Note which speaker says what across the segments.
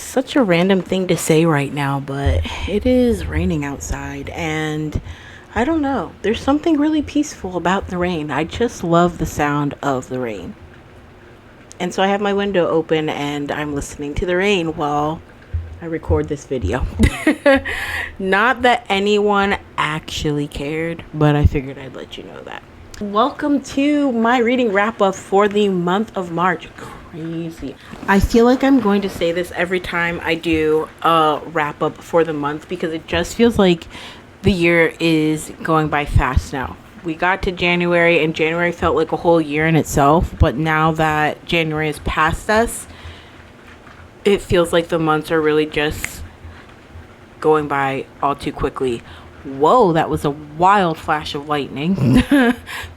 Speaker 1: such a random thing to say right now, but it is raining outside, and I don't know. There's something really peaceful about the rain. I just love the sound of the rain. And so I have my window open and I'm listening to the rain while I record this video. Not that anyone actually cared, but I figured I'd let you know that. Welcome to my reading wrap up for the month of March. Crazy. I feel like I'm going to say this every time I do a wrap up for the month because it just feels like the year is going by fast now. We got to January and January felt like a whole year in itself, but now that January is past us, it feels like the months are really just going by all too quickly. Whoa, that was a wild flash of lightning.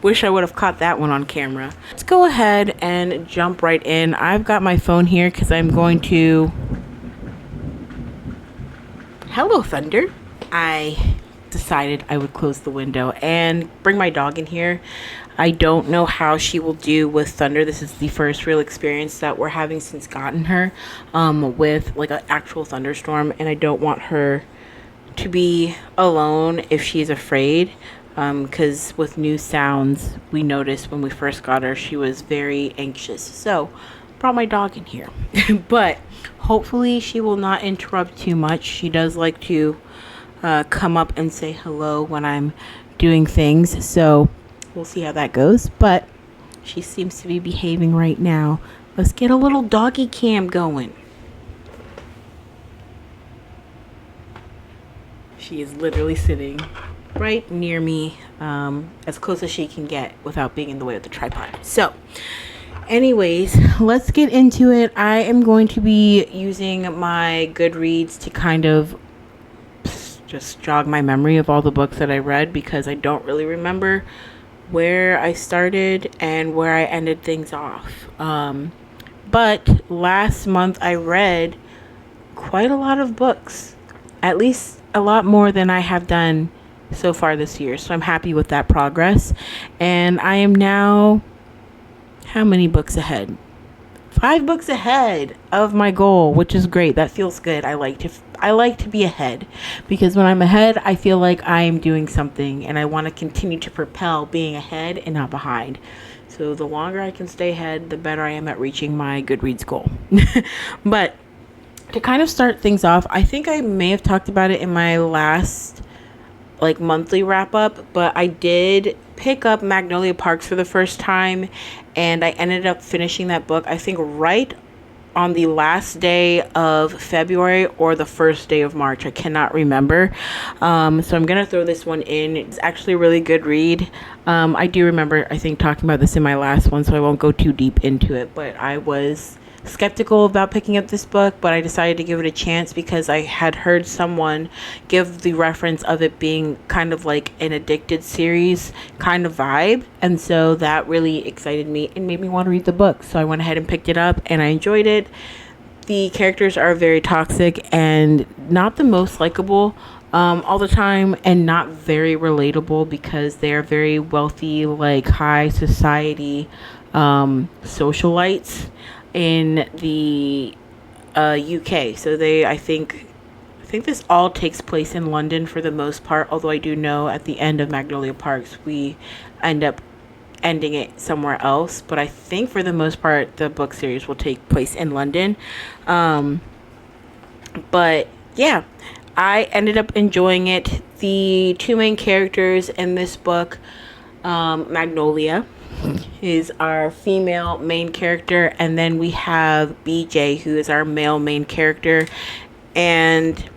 Speaker 1: Wish I would have caught that one on camera. Let's go ahead and jump right in. I've got my phone here because I'm going to... Hello, Thunder. I decided I would close the window and bring my dog in here. I don't know how she will do with Thunder. This is the first real experience that we're having since gotten her with like an actual thunderstorm, and I don't want her to be alone if she's afraid, because with new sounds we noticed when we first got her she was very anxious, so brought my dog in here. But hopefully she will not interrupt too much. She does like to come up and say hello when I'm doing things, so we'll see how that goes. But she seems to be behaving right now. Let's get a little doggy cam going. She is literally sitting right near me, as close as she can get without being in the way of the tripod. So anyways, let's get into it. I am going to be using my Goodreads to kind of just jog my memory of all the books that I read, because I don't really remember where I started and where I ended things off. But last month I read quite a lot of books, at least a lot more than I have done so far this year. So I'm happy with that progress. And I am now, how many books ahead? 5 books ahead of my goal, which is great. That feels good. I like to be ahead, because when I'm ahead, I feel like I'm doing something, and I want to continue to propel being ahead and not behind. So the longer I can stay ahead, the better I am at reaching my Goodreads goal. But to kind of start things off, I think I may have talked about it in my last monthly wrap up, but I did pick up Magnolia Parks for the first time, and I ended up finishing that book, I think right on the last day of February or the first day of March. I cannot remember. So I'm gonna throw this one in. It's actually a really good read. I do remember, I think, talking about this in my last one, so I won't go too deep into it, but I was skeptical about picking up this book, but I decided to give it a chance because I had heard someone give the reference of it being kind of like an addicted series kind of vibe, and so that really excited me and made me want to read the book. So I went ahead and picked it up and I enjoyed it. The characters are very toxic and not the most likable all the time, and not very relatable because they are very wealthy, like high society socialites in the UK. So I think this all takes place in London for the most part, although I do know at the end of Magnolia Parks we end up ending it somewhere else, but I think for the most part the book series will take place in London. But yeah, I ended up enjoying it. The 2 main characters in this book, Magnolia is our female main character, and then we have BJ, who is our male main character, and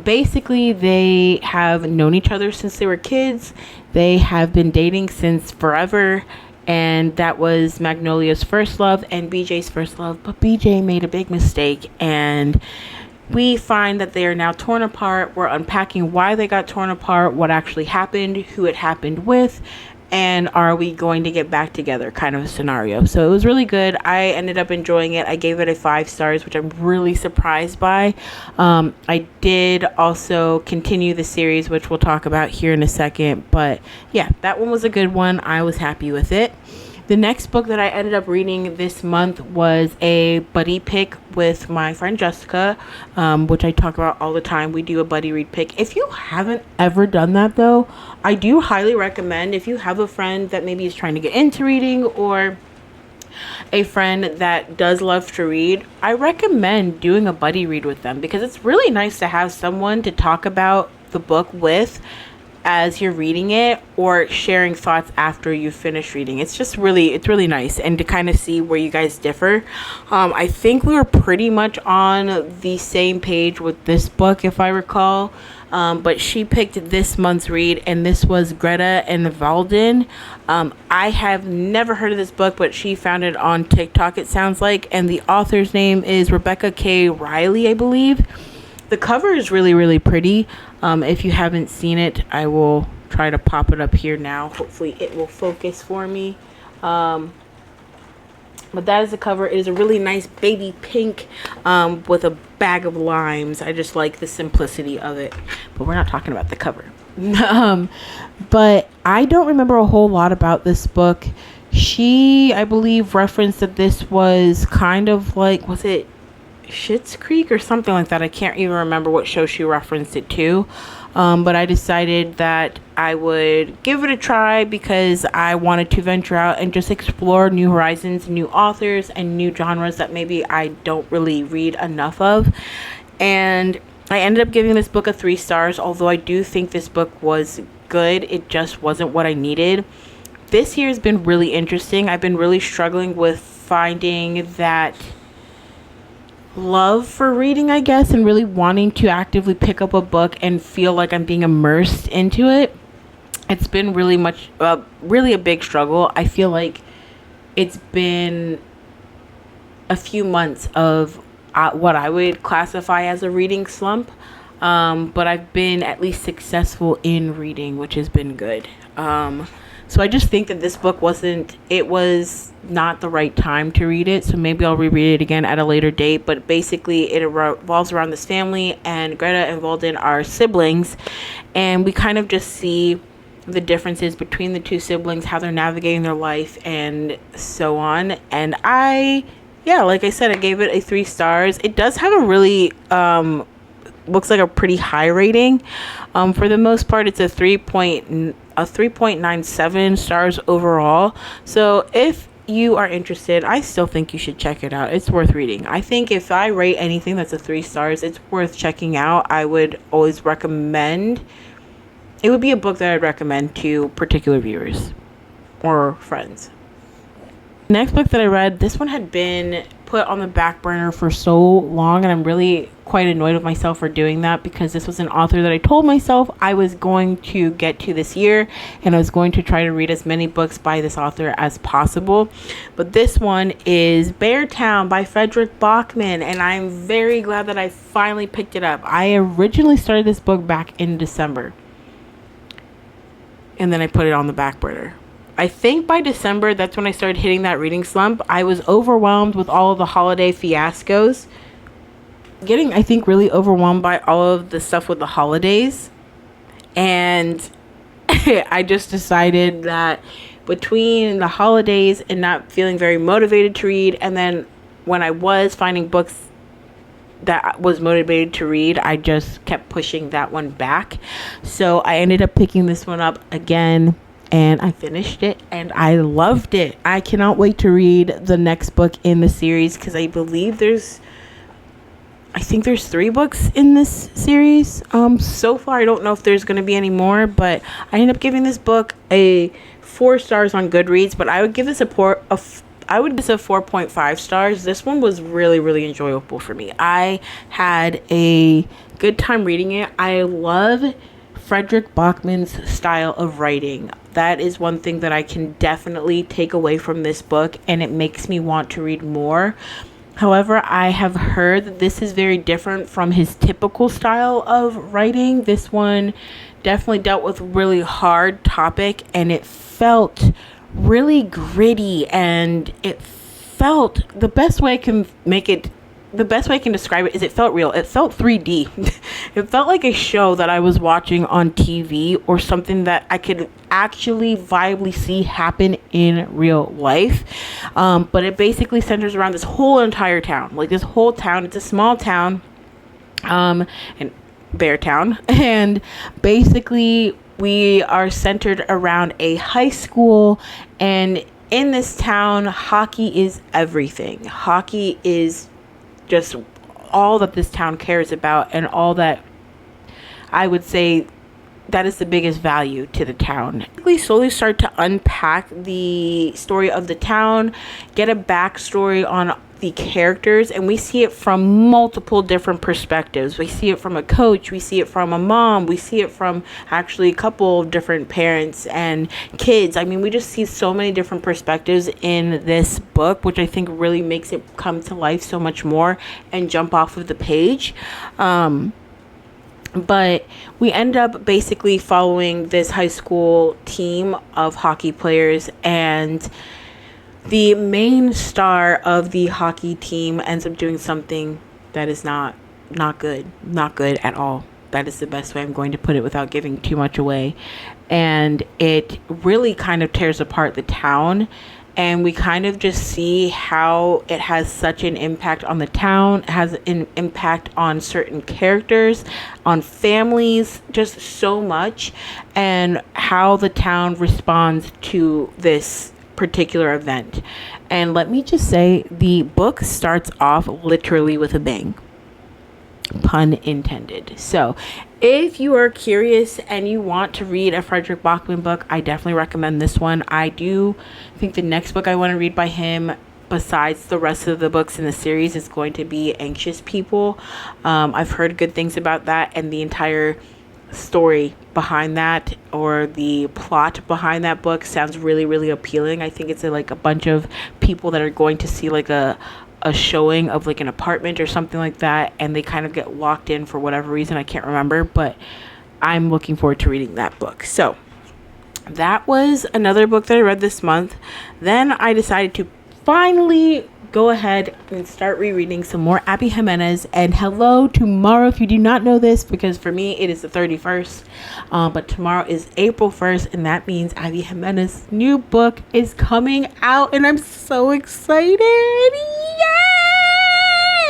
Speaker 1: basically they have known each other since they were kids. They have been dating since forever, and that was Magnolia's first love and BJ's first love, but BJ made a big mistake, and we find that they are now torn apart. We're unpacking why they got torn apart, what actually happened, who it happened with, and are we going to get back together kind of a scenario. So it was really good. I ended up enjoying it. I gave it a 5 stars, which I'm really surprised by. I did also continue the series, which we'll talk about here in a second, but yeah, that one was a good one. I was happy with it. The next book that I ended up reading this month was a buddy pick with my friend Jessica, which I talk about all the time. We do a buddy read pick. If you haven't ever done that, though, I do highly recommend, if you have a friend that maybe is trying to get into reading, or a friend that does love to read, I recommend doing a buddy read with them, because it's really nice to have someone to talk about the book with as you're reading it, or sharing thoughts after you finish reading. It's really nice, and to kind of see where you guys differ. I think we were pretty much on the same page with this book, if I recall. But she picked this month's read, and this was Greta and Valden. I have never heard of this book, but she found it on TikTok, it sounds like, and the author's name is Rebecca K. Riley, I believe. The cover is really pretty. If you haven't seen it, I will try to pop it up here now. Hopefully it will focus for me. But that is the cover. It is a really nice baby pink with a bag of limes. I just like the simplicity of it. But we're not talking about the cover. But I don't remember a whole lot about this book. She, I believe, referenced that this was kind of like, was it Schitt's Creek or something like that? I can't even remember what show she referenced it to, but I decided that I would give it a try because I wanted to venture out and just explore new horizons, new authors, and new genres that maybe I don't really read enough of. And I ended up giving this book a 3 stars, although I do think this book was good. It just wasn't what I needed. This year has been really interesting. I've been really struggling with finding that love for reading, I guess, and really wanting to actively pick up a book and feel like I'm being immersed into it. It's been really a big struggle. I feel like it's been a few months of what I would classify as a reading slump, but I've been at least successful in reading, which has been good. So I just think that this book was not the right time to read it. So maybe I'll reread it again at a later date. But basically it revolves around this family, and Greta and Valden are siblings. And we kind of just see the differences between the two siblings, how they're navigating their life and so on. And like I said, I gave it a 3 stars. It does have a really, looks like a pretty high rating. For the most part, it's a 3.97 stars overall. So if you are interested, I still think you should check it out. It's worth reading. I think if I rate anything that's a 3 stars, it's worth checking out. I would always recommend. It would be a book that I'd recommend to particular viewers or friends. Next book that I read, this one had been put on the back burner for so long, and I'm really quite annoyed with myself for doing that, because this was an author that I told myself I was going to get to this year, and I was going to try to read as many books by this author as possible. But this one is Beartown by Frederick Bachman, and I'm very glad that I finally picked it up. I originally started this book back in December, and then I put it on the back burner. I think by December, that's when I started hitting that reading slump. I was overwhelmed with all of the holiday fiascos. Getting, I think, really overwhelmed by all of the stuff with the holidays. And I just decided that between the holidays and not feeling very motivated to read, and then when I was finding books that I was motivated to read, I just kept pushing that one back. So I ended up picking this one up again, and I finished it, and I loved it. I cannot wait to read the next book in the series, because I believe there's 3 books in this series. So far, I don't know if there's going to be any more, but I ended up giving this book a 4 stars on Goodreads, but I would give this a 4.5 stars. This one was really enjoyable for me. I had a good time reading it. I love Frederick Bachman's style of writing. That is one thing that I can definitely take away from this book, and it makes me want to read more. However, I have heard that this is very different from his typical style of writing. This one definitely dealt with a really hard topic, and it felt really gritty, and it felt, the best way I can make it the best way I can describe it is it felt real. It felt 3D. It felt like a show that I was watching on TV, or something that I could actually viably see happen in real life. But it basically centers around this whole entire town. Like, this whole town, it's a small town, and Bear Town. And basically we are centered around a high school, and in this town, hockey is everything. Hockey is just all that this town cares about, and all that I would say that is the biggest value to the town. We slowly start to unpack the story of the town, get a backstory on the characters, and we see it from multiple different perspectives. We see it from a coach, we see it from a mom, we see it from actually a couple of different parents and kids. I mean, we just see so many different perspectives in this book, which I think really makes it come to life so much more and jump off of the page. But we end up basically following this high school team of hockey players, and the main star of the hockey team ends up doing something that is not good at all. That is the best way I'm going to put it without giving too much away. And it really kind of tears apart the town, and we kind of just see how it has such an impact on the town, has an impact on certain characters, on families, just so much, and how the town responds to this particular event. And let me just say, the book starts off literally with a bang, pun intended. So if you are curious and you want to read a Frederick Bachman book, I definitely recommend this one. I do think the next book I want to read by him, besides the rest of the books in the series, is going to be Anxious People. I've heard good things about that, and the entire story behind that, or the plot behind that book, sounds really, really appealing. I think it's like a bunch of people that are going to see like a showing of like an apartment or something like that, and they kind of get locked in for whatever reason. I can't remember, but I'm looking forward to reading that book. So that was another book that I read this month. Then I decided to finally go ahead and start rereading some more Abby Jimenez. And hello, tomorrow, if you do not know this, because for me it is the 31st, but tomorrow is April 1st, and that means Abby Jimenez's new book is coming out, and I'm so excited.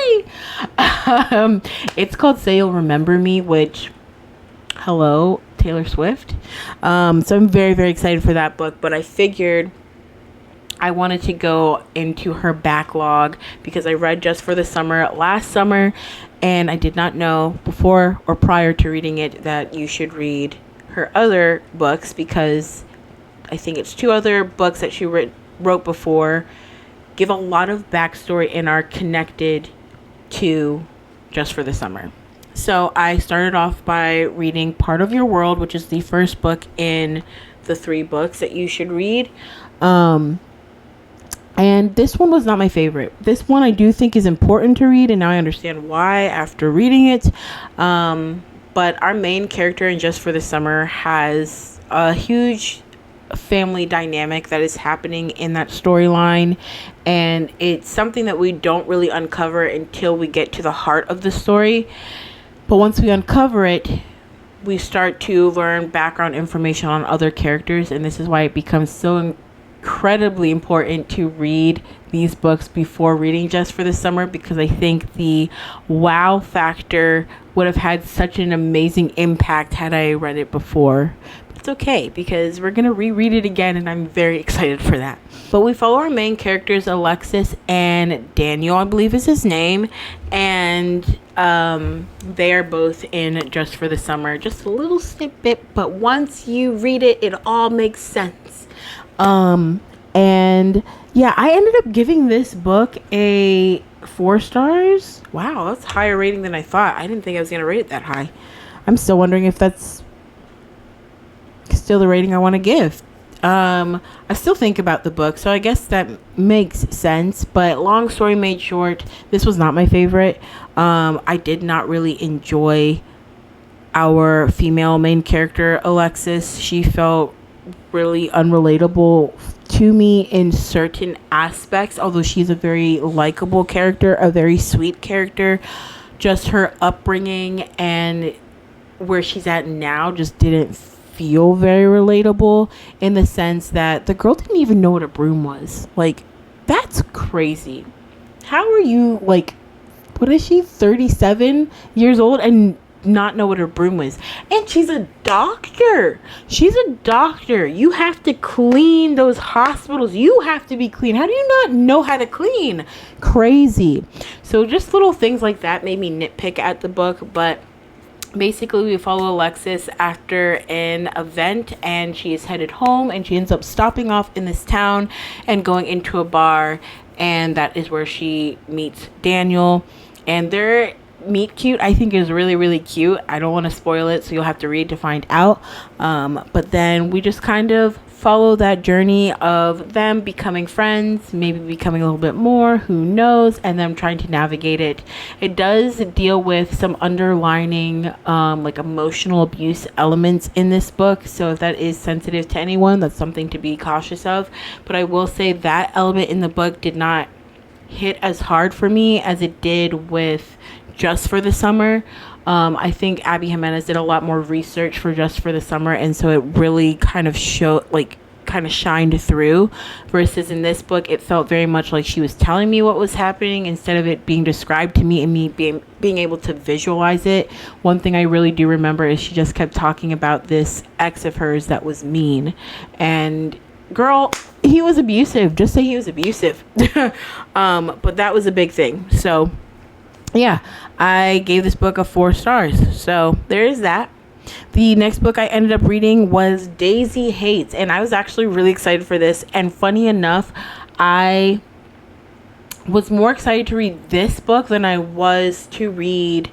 Speaker 1: Yay! It's called Say You'll Remember Me, which, hello, Taylor Swift. So I'm very, very excited for that book, but I figured I wanted to go into her backlog because I read Just for the Summer last summer, and I did not know before or prior to reading it that you should read her other books, because I think it's 2 other books that she wrote before give a lot of backstory and are connected to Just for the Summer. So I started off by reading Part of Your World, which is the first book in the 3 books that you should read. And this one was not my favorite. This one I do think is important to read, and now I understand why after reading it. But our main character in Just for the Summer has a huge family dynamic that is happening in that storyline, and it's something that we don't really uncover until we get to the heart of the story. But once we uncover it, we start to learn background information on other characters, and this is why it becomes so incredibly important to read these books before reading Just for the Summer, because I think the wow factor would have had such an amazing impact had I read it before. But it's okay, because we're gonna reread it again, and I'm very excited for that. But we follow our main characters, Alexis and Daniel, I believe is his name, and they are both in Just for the Summer. Just a little snippet, but once you read it, it all makes sense. And yeah, I ended up giving this book a 4 stars. Wow, that's a higher rating than I thought. I didn't think I was going to rate it that high. I'm still wondering if that's still the rating I want to give. I still think about the book, so I guess that makes sense. But long story made short, this was not my favorite. I did not really enjoy our female main character, Alexis. She felt really unrelatable to me in certain aspects, although she's a very likable character, a very sweet character. Just her upbringing and where she's at now just didn't feel very relatable, in the sense that the girl didn't even know what a broom was. Like, that's crazy. How are you, like, what is she, 37 years old and not know what her broom was? And she's a doctor. You have to clean those hospitals. You have to be clean. How do you not know how to clean? Crazy. So just little things like that made me nitpick at the book. But basically, we follow Alexis after an event, and she is headed home, and she ends up stopping off in this town and going into a bar, and that is where she meets Daniel. And their meet cute, I think, is really, really cute. I don't want to spoil it, so you'll have to read to find out. But then we just kind of follow that journey of them becoming friends, maybe becoming a little bit more, who knows, and them trying to navigate it. It does deal with some underlining like emotional abuse elements in this book, so if that is sensitive to anyone, that's something to be cautious of. But I will say that element in the book did not hit as hard for me as it did with Just for the Summer. I think Abby Jimenez did a lot more research for Just for the Summer, and so it really kind of shined through, versus in this book it felt very much like she was telling me what was happening instead of it being described to me and me being able to visualize it. One thing I really do remember is she just kept talking about this ex of hers that was mean, and girl, he was abusive. Just say he was abusive. But that was a big thing. So yeah, I gave this book a 4 stars. So there is that. The next book I ended up reading was Daisy Hates, and I was actually really excited for this. And funny enough, I was more excited to read this book than I was to read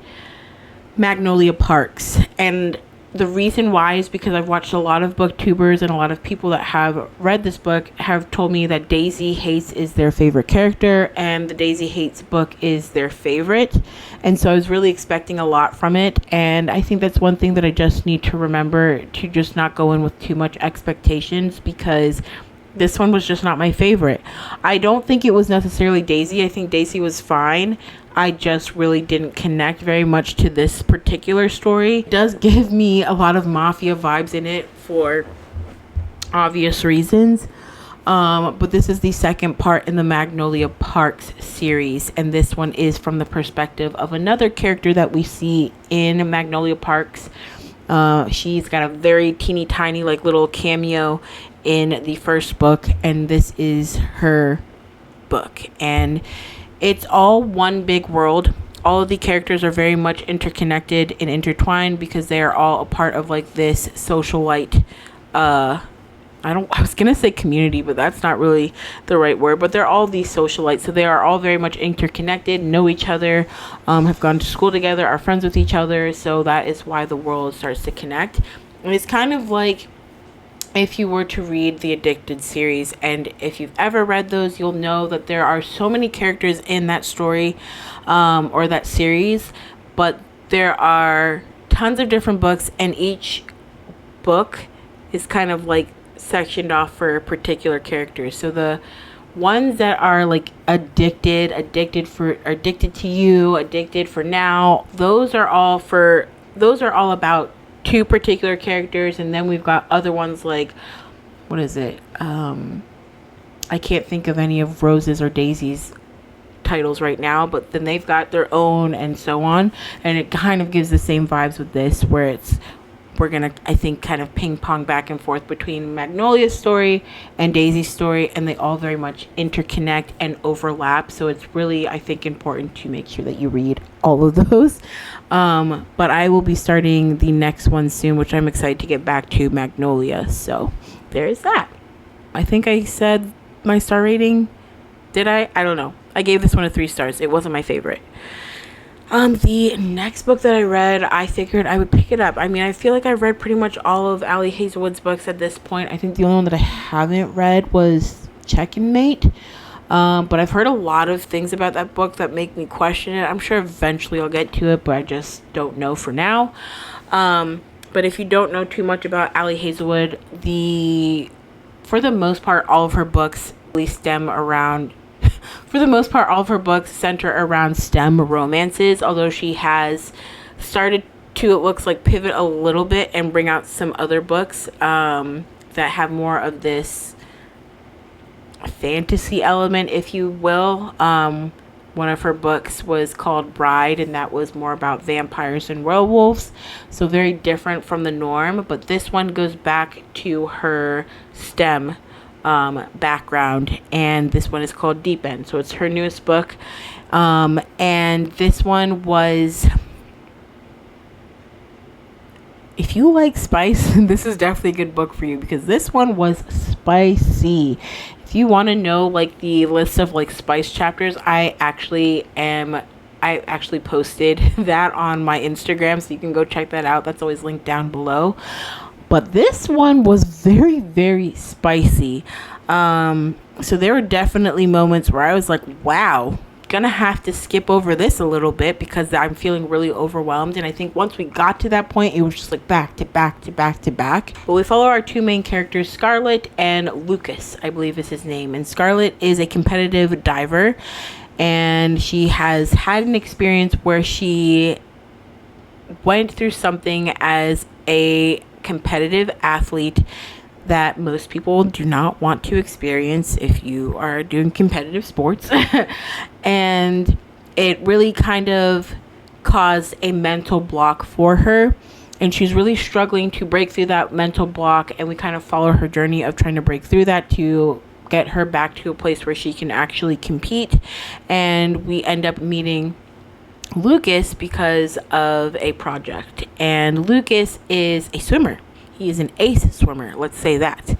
Speaker 1: Magnolia Parks. And the reason why is because I've watched a lot of booktubers, and a lot of people that have read this book have told me that Daisy Hates is their favorite character, and the Daisy Hates book is their favorite. And so I was really expecting a lot from it, and I think that's one thing that I just need to remember, to just not go in with too much expectations, because this one was just not my favorite. I don't think it was necessarily Daisy. I think Daisy was fine. I just really didn't connect very much to this particular story. It does give me a lot of mafia vibes in it for obvious reasons. But this is the second part in the Magnolia Parks series, and this one is from the perspective of another character that we see in Magnolia Parks. She's got a very teeny tiny like little cameo in the first book, and this is her book, and it's all one big world. All of the characters are very much interconnected and intertwined because they are all a part of like this socialite I was gonna say community, but that's not really the right word, but they're all these socialites, so they are all very much interconnected, know each other, have gone to school together, are friends with each other, so that is why the world starts to connect. And it's kind of like if you were to read the Addicted series, and if you've ever read those, you'll know that there are so many characters in that story or that series, but there are tons of different books, and each book is kind of like sectioned off for particular characters. So the ones that are like addicted to you, addicted for now, those are all about 2 particular characters. And then we've got other ones like, what is it, I can't think of any of Rose's or Daisy's titles right now, but then they've got their own, and so on. And it kind of gives the same vibes with this, where we're gonna, I think, kind of ping pong back and forth between Magnolia's story and Daisy's story, and they all very much interconnect and overlap. So it's really, I think, important to make sure that you read all of those. But I will be starting the next one soon, which I'm excited to get back to, Magnolia. So there's that. I think I said my star rating. Did I? I don't know. I gave this one a 3 stars. It wasn't my favorite. The next book that I read, I figured I would pick it up. I mean, I feel like I've read pretty much all of Ali Hazelwood's books at this point. I think the only one that I haven't read was Check and Mate. But I've heard a lot of things about that book that make me question it. I'm sure eventually I'll get to it, but I just don't know for now. But if you don't know too much about Ali Hazelwood, for the most part, all of her books really stem around. For the most part, all of her books center around STEM romances, although she has started to, it looks like, pivot a little bit and bring out some other books that have more of this fantasy element, if you will. One of her books was called Bride, and that was more about vampires and werewolves, so very different from the norm. But this one goes back to her STEM background, and this one is called Deep End, so it's her newest book. And this one was, if you like spice, this is definitely a good book for you, because this one was spicy. If you want to know like the list of like spice chapters, I actually posted that on my Instagram, so you can go check that out. That's always linked down below. But this one was very, very spicy. So there were definitely moments where I was like, wow, gonna have to skip over this a little bit because I'm feeling really overwhelmed. And I think once we got to that point, it was just like back to back to back to back. But we follow our two main characters, Scarlett and Lucas, I believe is his name. And Scarlett is a competitive diver, and she has had an experience where she went through something as a competitive athlete that most people do not want to experience if you are doing competitive sports. And it really kind of caused a mental block for her, and she's really struggling to break through that mental block, and we kind of follow her journey of trying to break through that to get her back to a place where she can actually compete. And we end up meeting Lucas because of a project, and Lucas is a swimmer. He is an ace swimmer, let's say that.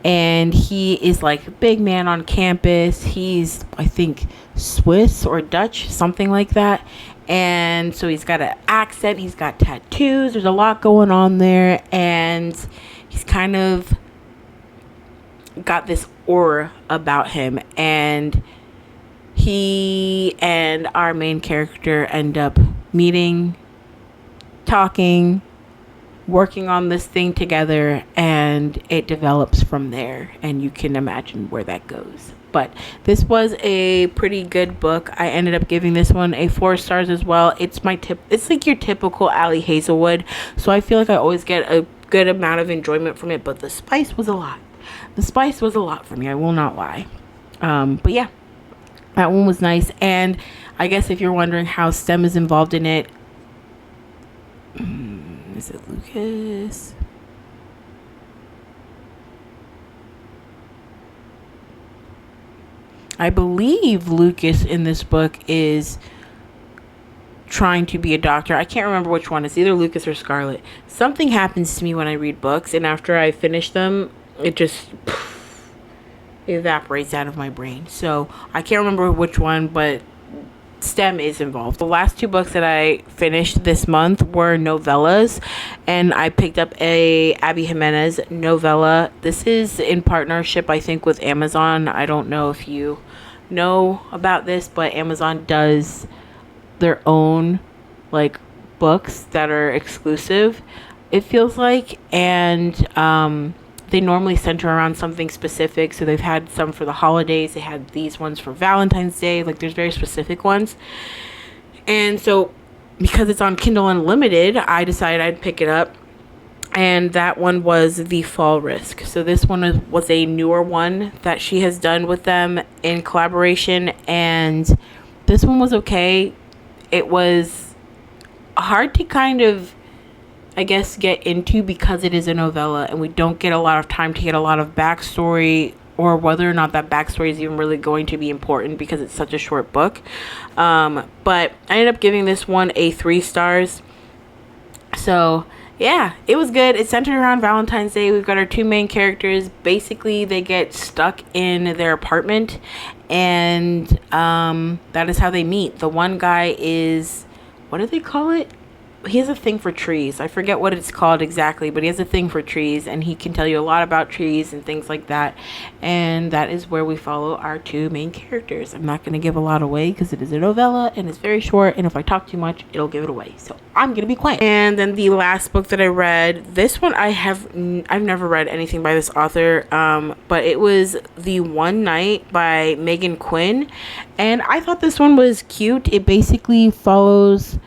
Speaker 1: And he is like a big man on campus. He's, I think, Swiss or Dutch, something like that. And so he's got an accent, he's got tattoos, there's a lot going on there. And he's kind of got this aura about him. And he and our main character end up meeting, talking, working on this thing together, and it develops from there, and you can imagine where that goes. But this was a pretty good book. I ended up giving this one a 4 stars as well. It's like your typical Ali Hazelwood, so I feel like I always get a good amount of enjoyment from it, but the spice was a lot. The spice was a lot for me, I will not lie. But yeah, that one was nice. And I guess if you're wondering how STEM is involved in it, is it Lucas? I believe Lucas in this book is trying to be a doctor. I can't remember which one. It's either Lucas or Scarlett. Something happens to me when I read books, and after I finish them, it just evaporates out of my brain. So I can't remember which one, but STEM is involved. The last 2 books that I finished this month were novellas, and I picked up a Abby Jimenez novella. This is in partnership, I think, with Amazon. I don't know if you know about this, but Amazon does their own like books that are exclusive, it feels like, and they normally center around something specific. So they've had some for the holidays, they had these ones for Valentine's Day, like there's very specific ones. And so because it's on Kindle Unlimited, I decided I'd pick it up, and that one was The Fall Risk. So this one was a newer one that she has done with them in collaboration, and this one was okay. It was hard to kind of, I guess, get into because it is a novella, and we don't get a lot of time to get a lot of backstory, or whether or not that backstory is even really going to be important because it's such a short book. But I ended up giving this one a 3 stars. So yeah, it was good. It's centered around Valentine's Day. We've got our 2 main characters. Basically, they get stuck in their apartment, and that is how they meet. The one guy is, what do they call it? he has a thing for trees. I forget what it's called exactly, but he has a thing for trees, and he can tell you a lot about trees and things like that. And that is where we follow our two main characters. I'm not going to give a lot away because it is a novella and it's very short, and if I talk too much, it'll give it away. So I'm going to be quiet. And then the last book that I read, this one I've never read anything by this author, but it was The One Night by Megan Quinn, and I thought this one was cute. It basically follows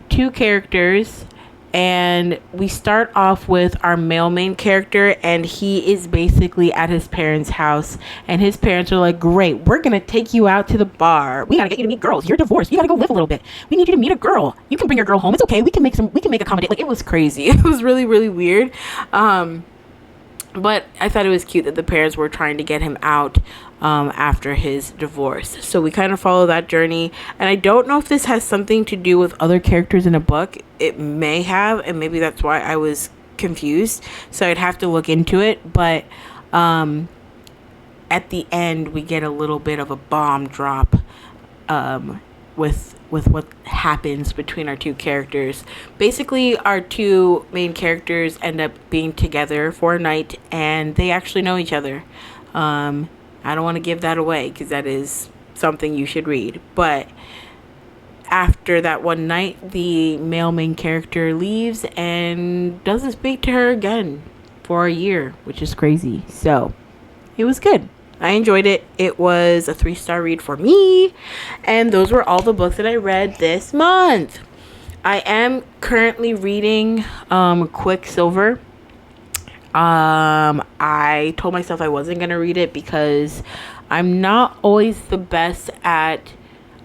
Speaker 1: two characters, and we start off with our male main character, and he is basically at his parents' house, and his parents are like, great, we're gonna take you out to the bar, we gotta get you to meet girls, you're divorced, you gotta go live a little bit, we need you to meet a girl, you can bring your girl home, it's okay, we can make a comedy. Like, it was crazy. It was really, really weird. But I thought it was cute that the parents were trying to get him out after his divorce. So we kind of follow that journey. And I don't know if this has something to do with other characters in a book. It may have, and maybe that's why I was confused. So I'd have to look into it. But at the end, we get a little bit of a bomb drop with what happens between our two characters. Basically, our two main characters end up being together for a night, and they actually know each other. I don't want to give that away because that is something you should read. But after that one night, the male main character leaves and doesn't speak to her again for a year, which is crazy. So it was good. I enjoyed it. It was a 3-star read for me. And those were all the books that I read this month. I am currently reading Quicksilver. I told myself I wasn't going to read it because I'm not always the best at,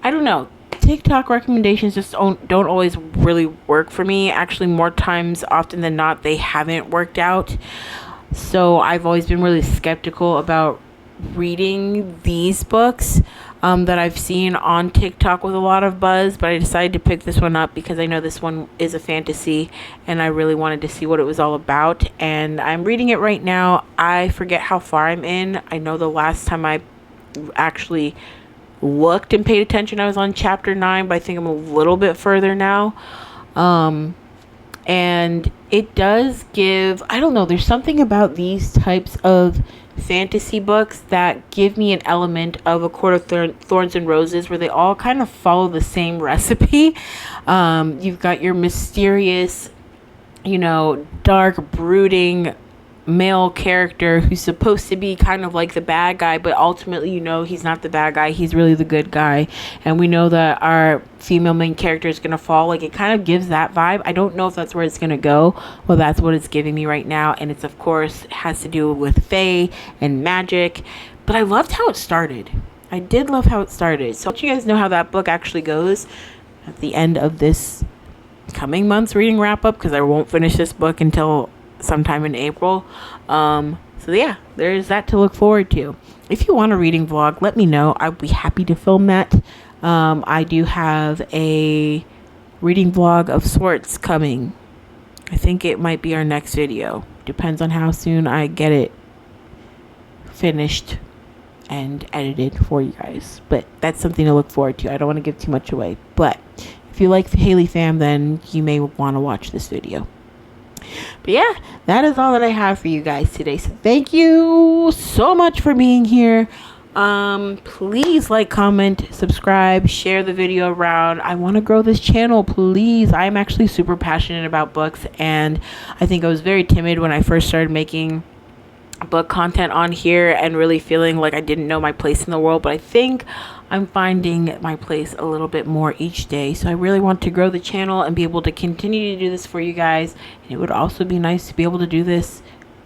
Speaker 1: I don't know, TikTok recommendations just don't always really work for me. Actually, more times often than not, they haven't worked out. So I've always been really skeptical about reading these books that I've seen on TikTok with a lot of buzz, but I decided to pick this one up because I know this one is a fantasy and I really wanted to see what it was all about, and I'm reading it right now. I forget how far I'm in. I know the last time I actually looked and paid attention I was on chapter 9, but I think I'm a little bit further now. And it does give, I don't know, there's something about these types of fantasy books that give me an element of A Court of Thorns and Roses, where they all kind of follow the same recipe. You've got your mysterious, dark, brooding male character who's supposed to be kind of like the bad guy, but ultimately he's not the bad guy, he's really the good guy, and we know that our female main character is going to fall. Like, it kind of gives that vibe. I don't know if that's where it's going to go. Well, that's what it's giving me right now, and it's, of course, has to do with fae and magic, but I loved how it started. I did love how it started. So I'll let you guys know how that book actually goes at the end of this coming month's reading wrap up, because I won't finish this book until sometime in April. So yeah, there's that to look forward to. If you want a reading vlog, let me know. I'd be happy to film that. I do have a reading vlog of sorts coming. I think it might be our next video. Depends on how soon I get it finished and edited for you guys. But that's something to look forward to. I don't want to give too much away. But if you like Haley Fam, then you may want to watch this video. But yeah, that is all that I have for you guys today. So thank you so much for being here. Please like, comment, subscribe, share the video around. I want to grow this channel, please. I'm actually super passionate about books, and I think I was very timid when I first started making book content on here and really feeling like I didn't know my place in the world, but I think I'm finding my place a little bit more each day. So I really want to grow the channel and be able to continue to do this for you guys. And it would also be nice to be able to do this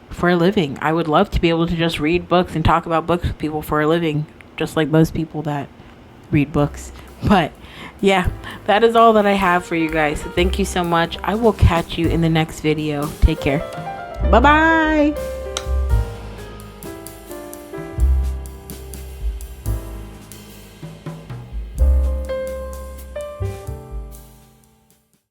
Speaker 1: for a living. I would love to be able to just read books and talk about books with people for a living, just like most people that read books. But yeah, that is all that I have for you guys. So thank you so much. I will catch you in the next video. Take care. Bye-bye.